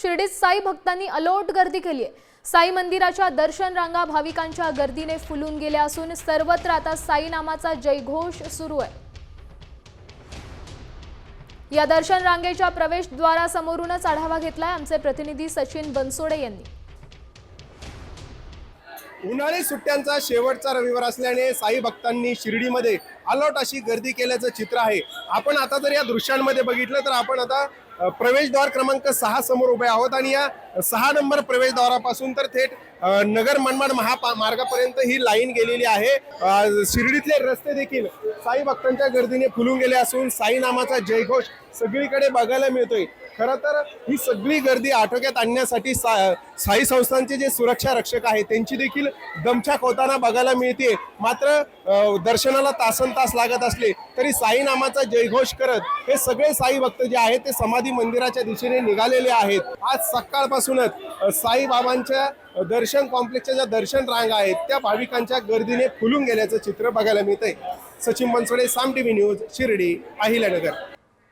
शिर्डीत साई भक्तांनी अलोट गर्दी केली आहे। साई मंदिराच्या दर्शन रांगा भाविकांच्या गर्दीने फुलून गेल्या असून सर्वत्र आता साई नामाचा जयघोष सुरू आहे। या दर्शन रांगेच्या प्रवेशद्वारासमोरूनच आढावा घेतलाय आमचे प्रतिनिधी सचिन बनसोडे यांनी। उन्हाळी सुट्ट्यांचा शेवटचा रविवार असल्याने साई भक्तांनी शिर्डीमध्ये अलोट अशी गर्दी केल्याचं चित्र आहे। आपण आता जर या दृश्यांमध्ये बघितलं तर आपण आता प्रवेशद्वार क्रमांक 6 समोर उभे आहोत आणि या 6 नंबर प्रवेशद्वारापासून तर थेट नगर मनमाड महामार्गापर्यंत ही लाईन गेलेली आहे। शिर्डीतले रस्ते देखील साई भक्तांच्या गर्दीने फुलून गेले असून साई नामाचा जयघोष सगळीकडे बघायला मिळतोय। खरं तर ही सगळी गर्दी आटोक्यात आणण्यासाठी साई संस्थांचे जे सुरक्षा रक्षक आहेत त्यांची देखील दमछाक होताना बघायला मिळते। मात्र दर्शनाला तासनतास लागत असले तरी साई नामाचा जयघोष करत हे सगळे साई भक्त जे आहेत ते समाधी मंदिराच्या दिशेने निघालेले आहेत। आज सकाळपासूनच साई बाबांच्या दर्शन कॉम्प्लेक्सच्या ज्या दर्शन रांगा आहेत त्या भाविकांच्या गर्दीने फुलून गेल्याचं चित्र बघायला मिळतंय। सचिन बनसोडे, साम टीव्ही न्यूज, शिर्डी, अहिल्यानगर।